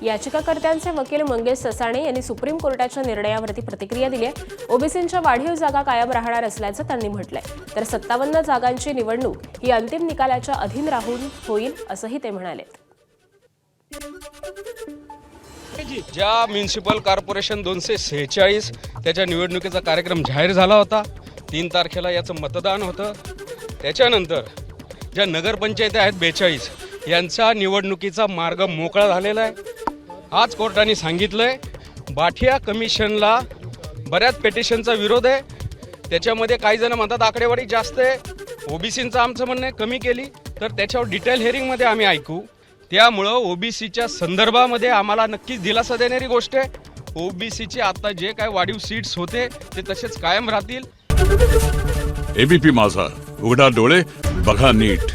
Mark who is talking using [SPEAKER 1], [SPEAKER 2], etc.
[SPEAKER 1] याचिकाकर्त्यांचे वकील मंगेश ससाणे यांनी सुप्रीम कोर्टाच्या निर्णयावरती प्रतिक्रिया दिली आहे। ओबीसींच्या वाढीव जागा कायम राहणार असल्याचं त्यांनी म्हटलंय। तर 57 जागांची निवडणूक ही अंतिम निकालाच्या अधीन राहून होईल असंही ते म्हणाले।
[SPEAKER 2] ज्या म्युनिसिपल कॉर्पोरेशन 246 त्याच्या निवडणुकीचा कार्यक्रम जाहीर झाला होता, 3 तारखेला याचं मतदान होतं। त्याच्यानंतर ज्या नगरपंचायती आहेत 42 यांचा निवडणुकीचा मार्ग मोकळा झालेला आहे। आज कोर्टाने सांगितलंय बाठिया कमिशनला बऱ्याच पेटिशनचा विरोध आहे। त्याच्यामध्ये काही जण म्हणतात आकडेवारी जास्त आहे, ओबीसींचं आमचं म्हणणं आहे कमी केली, तर त्याच्यावर डिटेल हिअरिंगमध्ये आम्ही ऐकू। त्यामुळं ओबीसीच्या संदर्भामध्ये आम्हाला नक्कीच दिलासा देणारी गोष्ट आहे। ओबीसीचे आता जे काय वाढीव सीट्स होते ते तसेच कायम राहतील।
[SPEAKER 3] एबीपी माझा, उघडा डोळे बघा नीट।